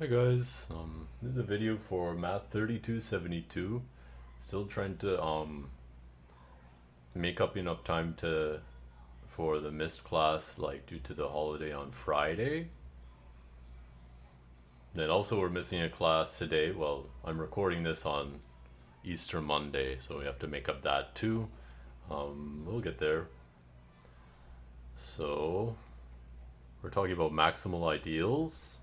Hi guys, this is a video for Math 3272. Still trying to make up enough time to for the missed class, like due to the holiday on Friday. Then also we're missing a class today. Well, I'm recording this on Easter Monday, so we have to make up that too. We'll get there. So we're talking about maximal ideals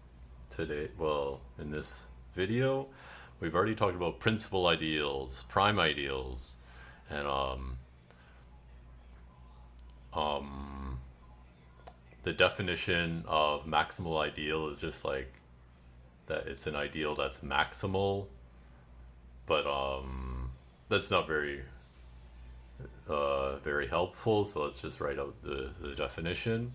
today. Well, in this video, we've already talked about principal ideals, prime ideals, and um, the definition of maximal ideal is just like that it's an ideal that's maximal, but that's not very helpful. So let's just write out the definition.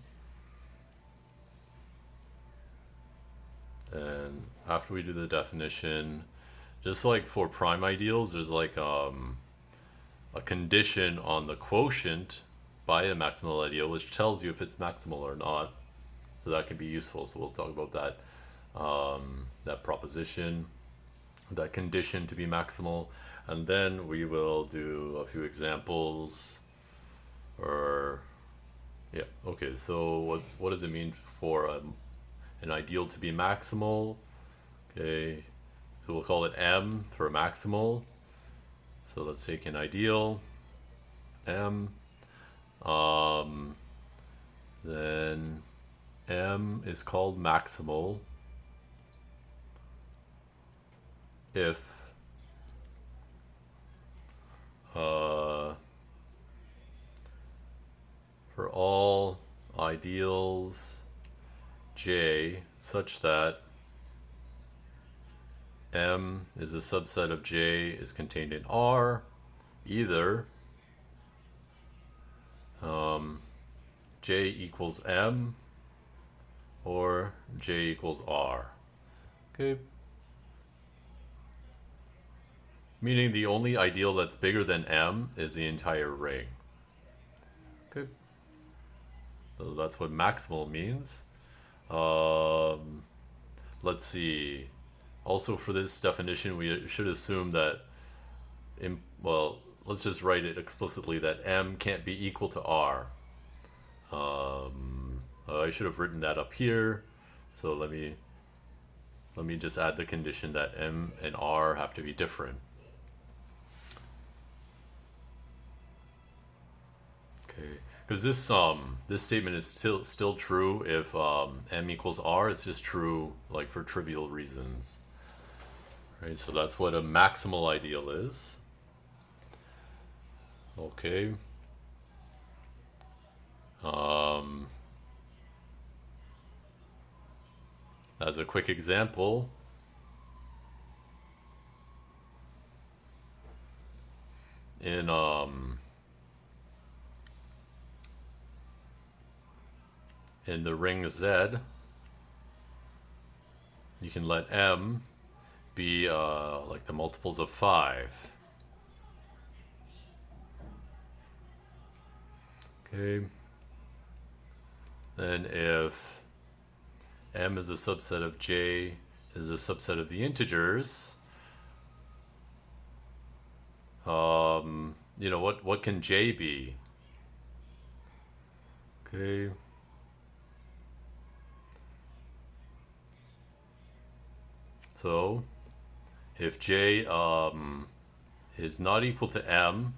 And after we do the definition, just like for prime ideals, there's like a condition on the quotient by the maximal ideal, which tells you if it's maximal or not. So that can be useful. So we'll talk about that proposition, that condition to be maximal, and then we will do a few examples. Or yeah, okay. So what does it mean for an ideal to be maximal? Okay, so we'll call it M for maximal. So let's take an ideal M. Then M is called maximal if for all ideals J such that M is a subset of J is contained in R, either J equals M or J equals R. Okay. Meaning the only ideal that's bigger than M is the entire ring. Okay. So that's what maximal means. Let's see. Also for this definition, we should assume that, well, let's just write it explicitly that M can't be equal to R. I should have written that up here. So let me just add the condition that M and R have to be different. Okay, because this statement is still true if M equals R. It's just true like for trivial reasons. Right, so that's what a maximal ideal is. Okay. As a quick example, in the ring Z, you can let M be like the multiples of 5. Okay. Then if M is a subset of J is a subset of the integers, what can J be? Okay. So if J is not equal to M,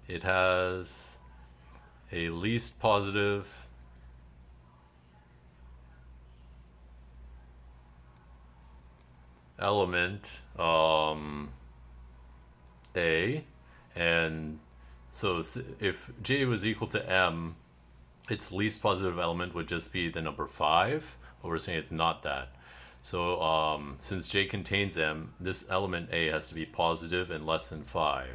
it has a least positive element A, and so if J was equal to M, its least positive element would just be the number 5, but we're saying it's not that. So since J contains M, this element A has to be positive and less than 5.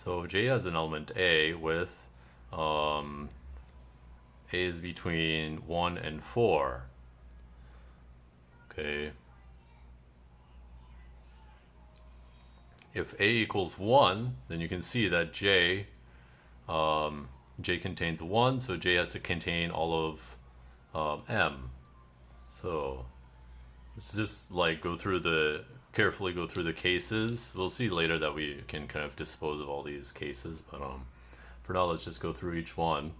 So J has an element A with A is between 1 and 4. Okay. If A equals 1, then you can see that J contains 1, so J has to contain all of M. So let's just like carefully go through the cases. We'll see later that we can kind of dispose of all these cases, but for now let's just go through each one.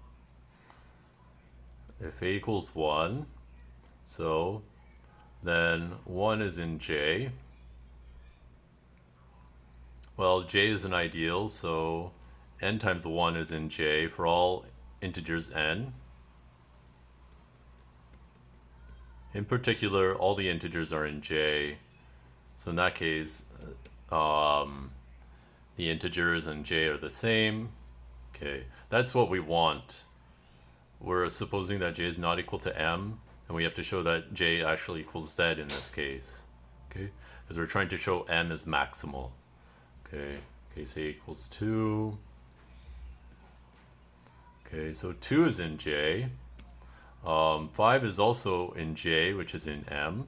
If a equals 1, so then 1 is in J. Well, J is an ideal, so n times 1 is in J for all integers n. In particular, all the integers are in J. So in that case, the integers and J are the same. Okay, that's what we want. We're supposing that J is not equal to M, and we have to show that J actually equals Z in this case. Okay, because we're trying to show M is maximal. Okay, case A equals 2. Okay, so 2 is in J. 5 is also in J, which is in M.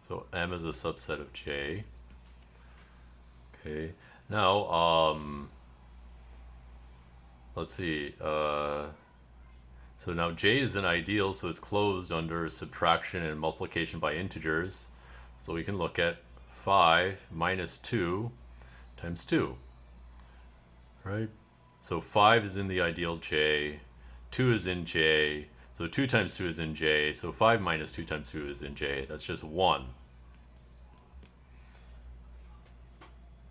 So M is a subset of J. Okay, now let's see. So now J is an ideal, so it's closed under subtraction and multiplication by integers. So we can look at 5 minus 2 times 2. Right? So 5 is in the ideal J, 2 is in J, so 2 times 2 is in J, so 5 minus 2 times 2 is in J. That's just 1.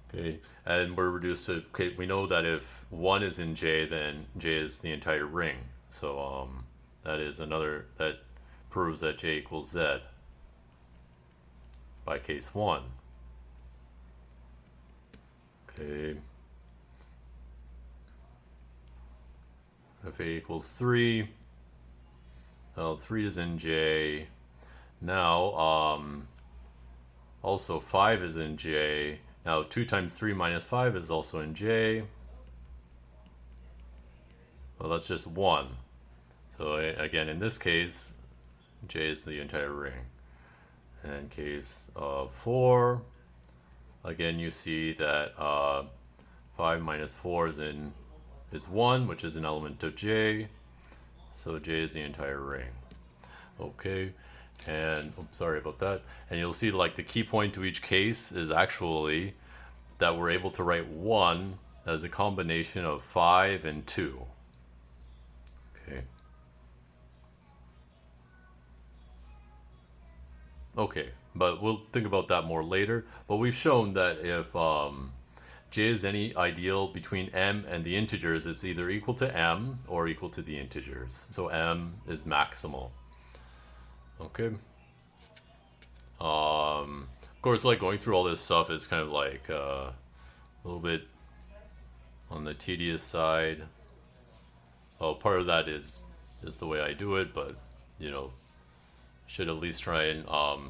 Okay, and we're reduced to, okay, we know that if 1 is in J, then J is the entire ring. So that proves that J equals Z by case 1. Okay. If A equals 3, well, 3 is in J. Now, also 5 is in J. Now 2 times 3 minus 5 is also in J. Well, that's just 1. So again, in this case, J is the entire ring. And in case of 4, again, you see that 5 minus 4 is 1, which is an element of J. So J is the entire ring. Okay, and sorry about that. And you'll see like the key point to each case is actually that we're able to write 1 as a combination of 5 and 2. Okay. Okay, but we'll think about that more later. But we've shown that if J is any ideal between M and the integers, it's either equal to M or equal to the integers. So M is maximal. Okay. Of course, like going through all this stuff is kind of like a little bit on the tedious side. Well, part of that is the way I do it, but you know, should at least try and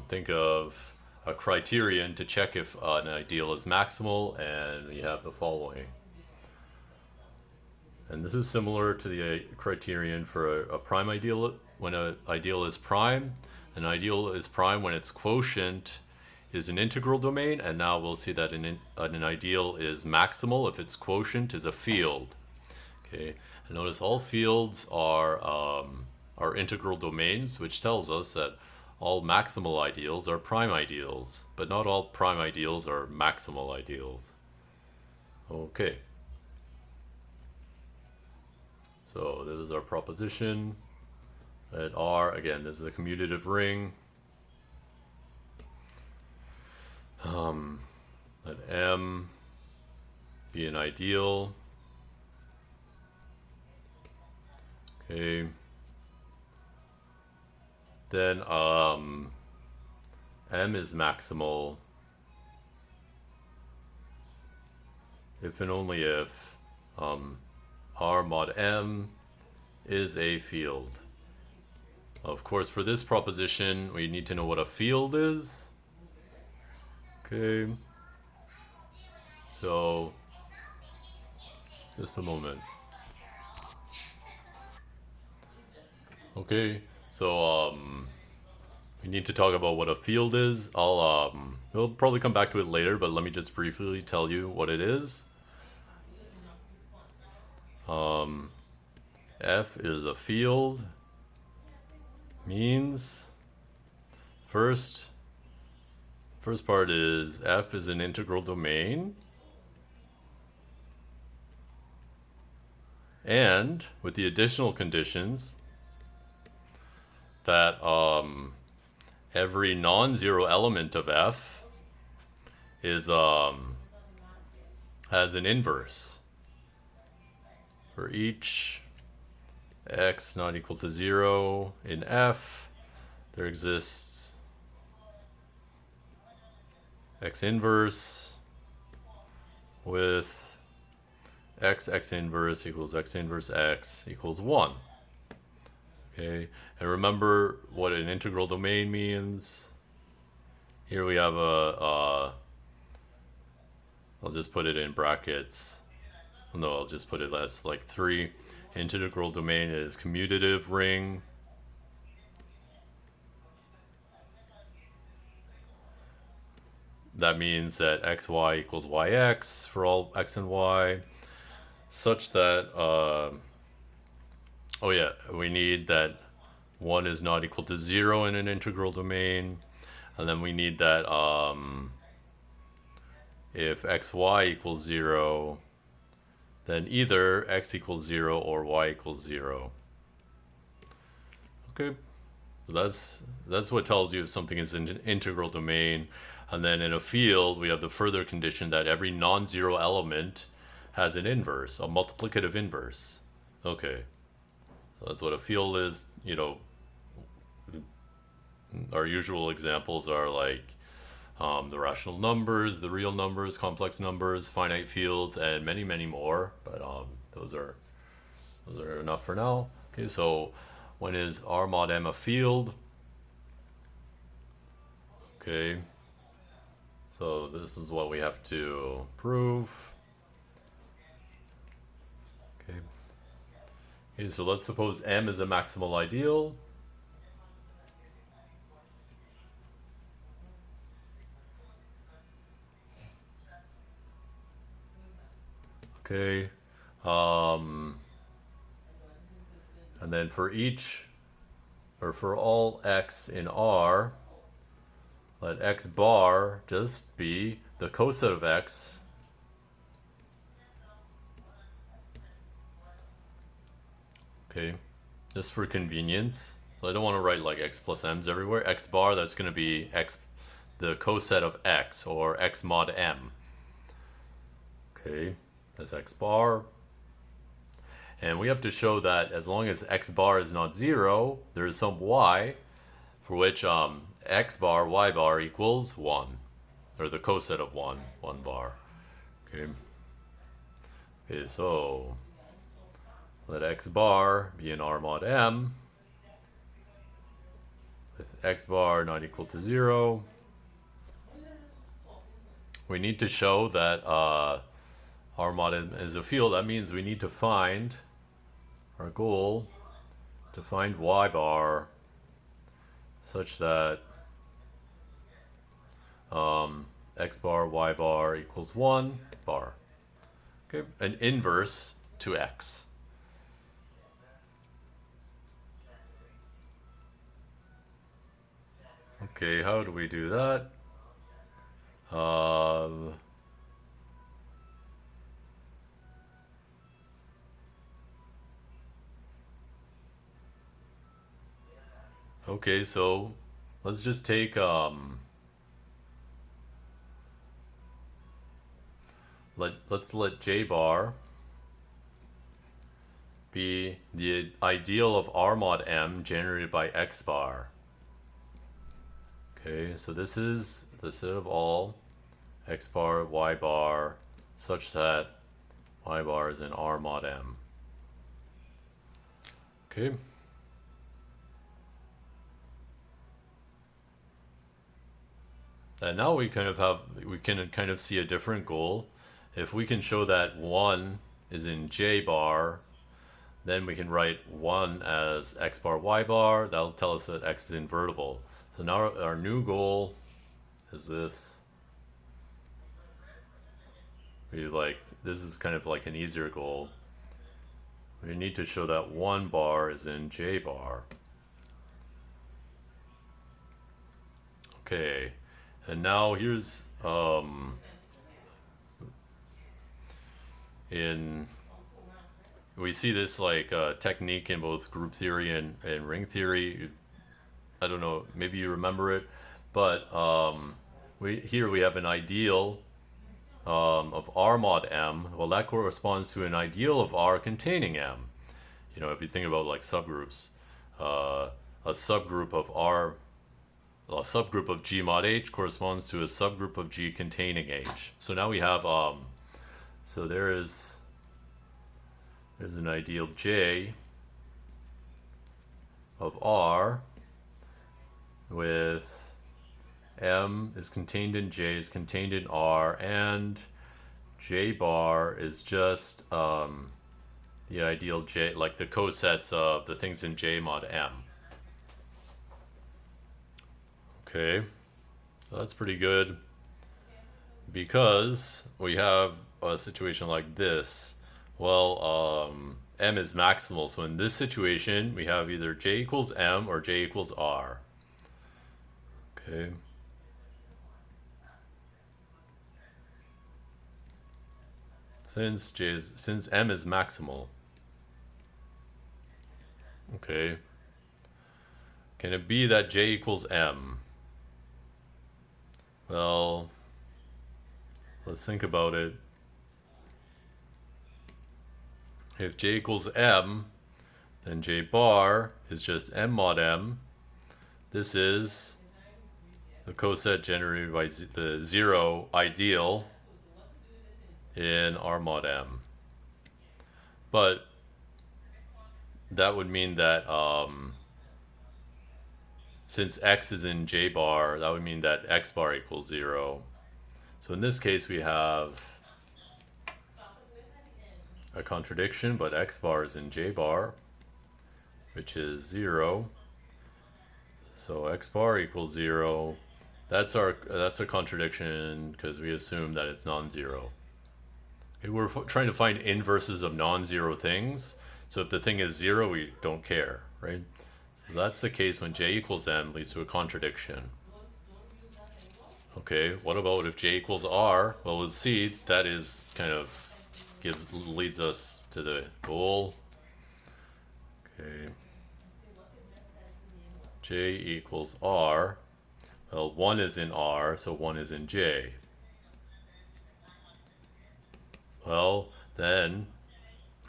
think of a criterion to check if an ideal is maximal, and we have the following. And this is similar to the criterion for a prime ideal. When an ideal is prime, an ideal is prime when its quotient is an integral domain, and now we'll see that an ideal is maximal if its quotient is a field. Okay, and notice all fields are integral domains, which tells us that all maximal ideals are prime ideals, but not all prime ideals are maximal ideals. Okay. So this is our proposition that R, again, this is a commutative ring. Let M be an ideal. Okay. Then M is maximal if and only if R mod M is a field. Of course, for this proposition, we need to know what a field is. Okay. So, just a moment. Okay, so we need to talk about what a field is. We'll probably come back to it later, but let me just briefly tell you what it is. F is a field means first part is f is an integral domain, and with the additional conditions that every non-zero element of f is has an inverse. For each x not equal to 0 in f, there exists x inverse with x inverse equals x inverse x equals 1. Okay, and remember what an integral domain means. Here we have I'll just put it in brackets. No, I'll just put it as like 3. Integral domain is commutative ring. That means that xy equals yx for all x and y, such that, oh yeah, we need that 1 is not equal to 0 in an integral domain. And then we need that if xy equals 0, then either x equals 0 or y equals 0. Okay, so that's what tells you if something is an integral domain. And then in a field, we have the further condition that every non-zero element has an inverse, a multiplicative inverse. Okay, so that's what a field is. You know, our usual examples are like the rational numbers, the real numbers, complex numbers, finite fields, and many, many more. But those are enough for now. Okay, so when is R mod M a field? Okay, so this is what we have to prove. Okay. Okay, so let's suppose M is a maximal ideal. Okay. And then for each, or for all x in R, let x bar just be the coset of x. Okay, just for convenience. So I don't want to write like x plus m's everywhere. X bar, that's going to be x, the coset of x, or x mod m. Okay, that's x bar. And we have to show that as long as x bar is not 0, there is some y for which x bar, y bar equals 1. Or the coset of 1 bar. Okay. Okay, so let x bar be an R mod m with x bar not equal to 0. We need to show that R mod m is a field. That means we need to find, our goal is to find y bar such that x bar, y bar equals 1 bar. Okay, an inverse to x. Okay, how do we do that? Okay, so let's just take let's let J bar be the ideal of R mod M generated by X bar. Okay, so this is the set of all X bar, Y bar, such that Y bar is in R mod M. Okay. And now we can kind of see a different goal. If we can show that 1 is in J bar, then we can write 1 as X bar, Y bar. That'll tell us that X is invertible. So now our new goal is this. This is kind of like an easier goal. We need to show that 1 bar is in J bar. Okay, and now here's in we see this like technique in both group theory and ring theory. I don't know, maybe you remember it, but we have an ideal of R mod M. Well, that corresponds to an ideal of R containing M. You know, if you think about like subgroups, uh, a subgroup of R, a subgroup of G mod H corresponds to a subgroup of G containing H. So now we have so there's an ideal J of R with M is contained in J is contained in R, and J bar is just the ideal J, like the cosets of the things in J mod M. Okay, so that's pretty good because we have a situation like this. Well, M is maximal, so in this situation we have either J equals M or J equals R. Okay. Since M is maximal. Okay. Can it be that J equals M? Well, let's think about it. If J equals M, then J bar is just M mod M. This is the coset generated by the zero ideal in R mod M. But that would mean that since X is in J bar, that would mean that X bar equals 0. So in this case, we have a contradiction, but X bar is in J bar, which is 0. So X bar equals 0. That's a contradiction because we assume that it's non-zero. Okay, we're trying to find inverses of non-zero things. So if the thing is 0, we don't care, right? So that's the case when J equals M leads to a contradiction. Okay, what about if J equals R? Well, we'll see that is kind of leads us to the goal. Okay. J equals R. Well, 1 is in R, so 1 is in J. Well, then,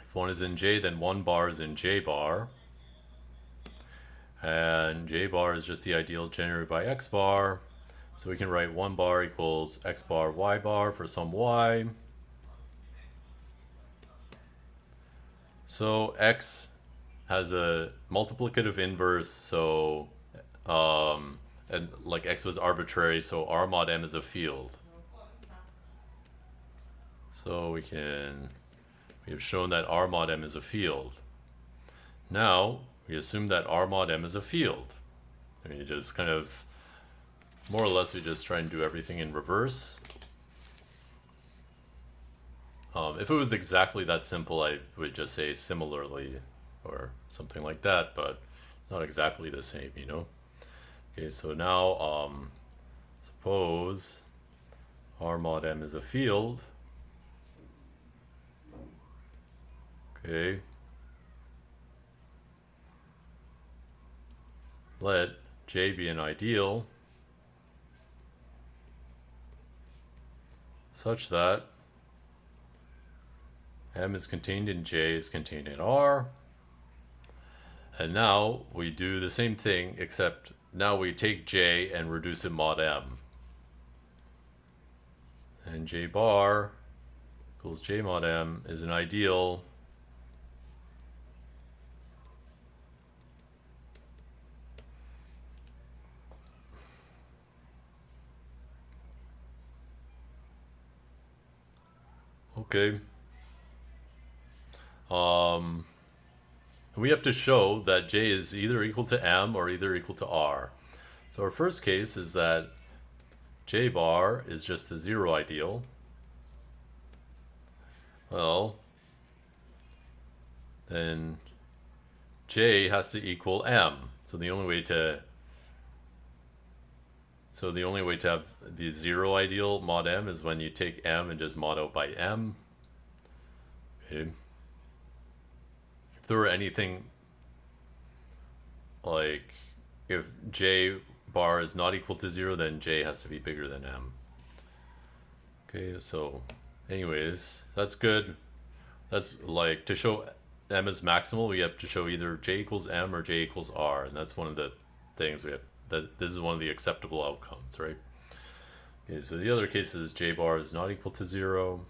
if 1 is in J, then 1 bar is in J bar. And J bar is just the ideal generated by X bar. So we can write 1 bar equals X bar Y bar for some Y. So X has a multiplicative inverse, so and like X was arbitrary, so R mod M is a field. So we have shown that R mod M is a field. Now we assume that R mod M is a field. I mean, just kind of more or less we just try and do everything in reverse. If it was exactly that simple, I would just say similarly or something like that, but it's not exactly the same, you know? Okay, so now suppose R mod M is a field. Okay. Let J be an ideal such that M is contained in J is contained in R. And now we do the same thing, except now we take J and reduce it mod M. And J bar equals J mod M is an ideal okay. We have to show that J is either equal to M or either equal to R. So our first case is that J bar is just the zero ideal. Well, then J has to equal M. So the only way to So the only way to have the zero ideal mod M is when you take M and just mod out by M. Okay. If there were anything like if J bar is not equal to 0, then J has to be bigger than M. Okay, so anyways, that's good. That's like to show M is maximal, we have to show either J equals M or J equals R, and that's one of the things we have. That this is one of the acceptable outcomes, right? Okay, so the other case is J bar is not equal to 0.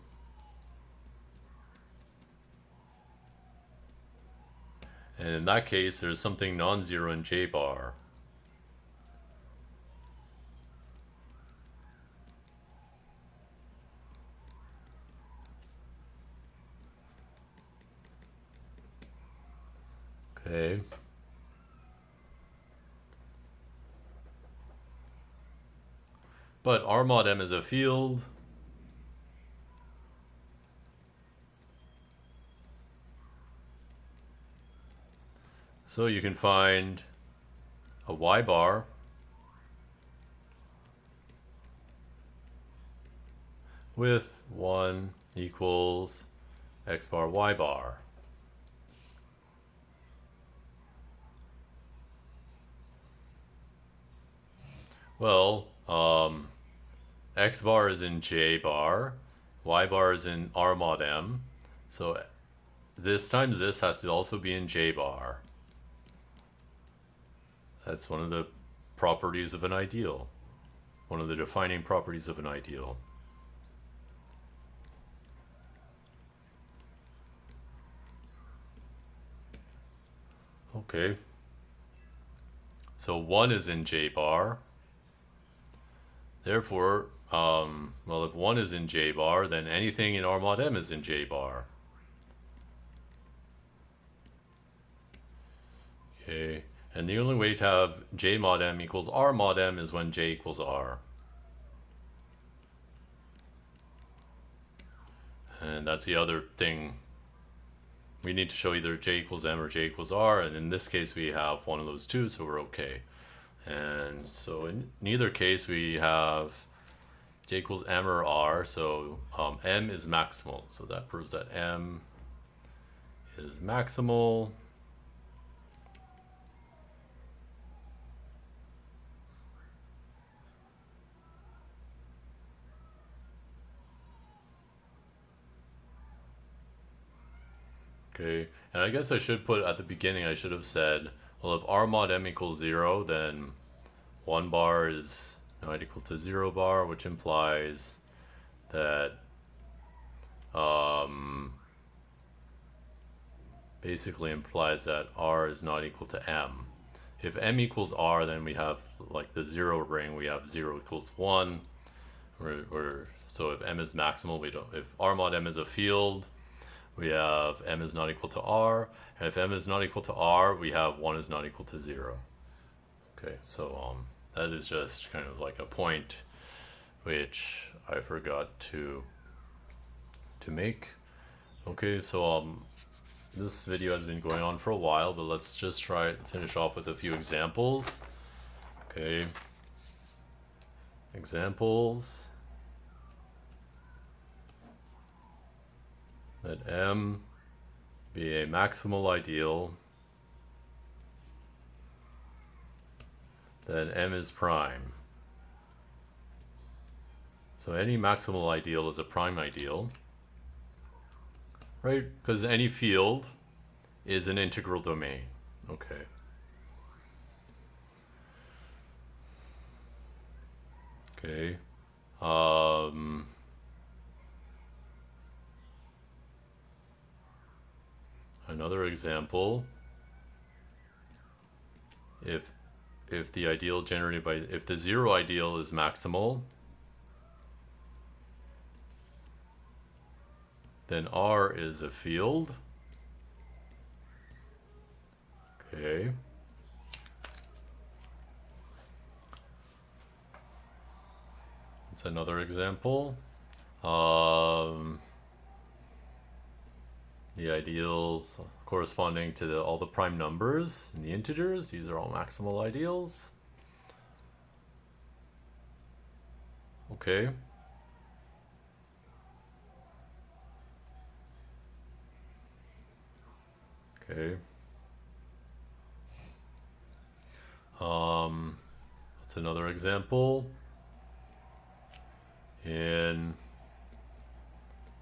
And in that case, there's something non-zero in J bar. Okay. But R mod M is a field. So you can find a Y bar with 1 equals X bar Y bar. Well, X bar is in J bar, Y bar is in R mod M, so this times this has to also be in J bar. That's one of the properties of an ideal, one of the defining properties of an ideal. Okay, so 1 is in J bar. Therefore, well, if 1 is in J bar, then anything in R mod M is in J bar. Okay, and the only way to have J mod M equals R mod M is when J equals R. And that's the other thing. We need to show either J equals M or J equals R, and in this case we have one of those two, so we're okay. And so in neither case we have J equals M or R, so M is maximal. So that proves that M is maximal. Okay, and I guess I should put at the beginning, I should have said, well, if R mod M equals 0, then 1 bar is not equal to 0 bar, which implies that basically implies that R is not equal to M. If M equals R, then we have like the 0 ring, we have 0 equals 1. So if M is maximal, we don't. If R mod M is a field, we have M is not equal to R, and if M is not equal to R, we have 1 is not equal to 0. Okay, so that is just kind of like a point which I forgot to make. Okay, so this video has been going on for a while, but let's just try to finish off with a few examples. Okay, examples. Let M be a maximal ideal, then M is prime. So any maximal ideal is a prime ideal, right? Because any field is an integral domain. Okay. Okay. Another example, if the ideal generated by, if the 0 ideal is maximal, then R is a field. Okay. That's another example. The ideals corresponding to all the prime numbers and the integers, these are all maximal ideals. Okay. Okay. That's another example. In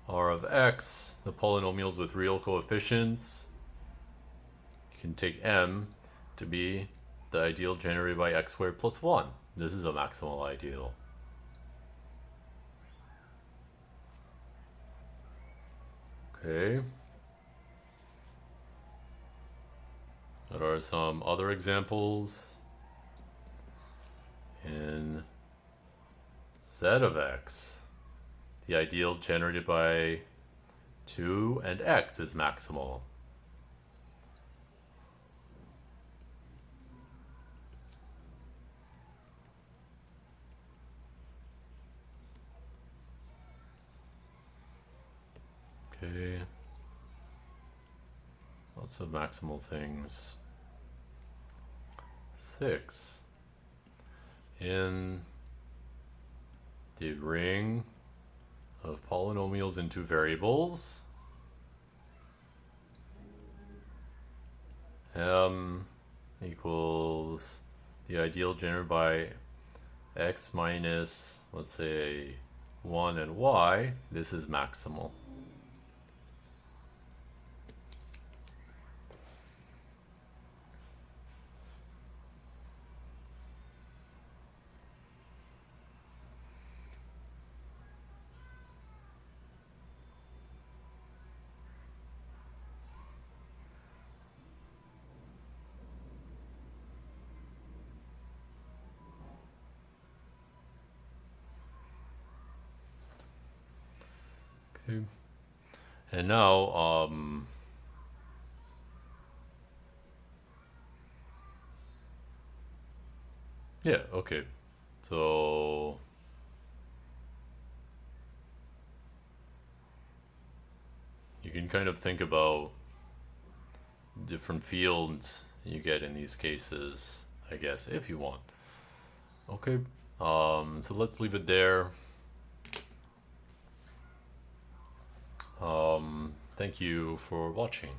R of x, the polynomials with real coefficients, you can take m to be the ideal generated by x squared plus 1. This is a maximal ideal. Okay. What are some other examples? In z of x, the ideal generated by 2 and x is maximal. Okay. Lots of maximal things. 6. In the ring of polynomials in two variables, m equals the ideal generated by x minus, let's say, 1 and y. This is maximal. Okay. And now, yeah, okay. So you can kind of think about different fields you get in these cases, I guess, if you want. Okay. So let's leave it there. Thank you for watching.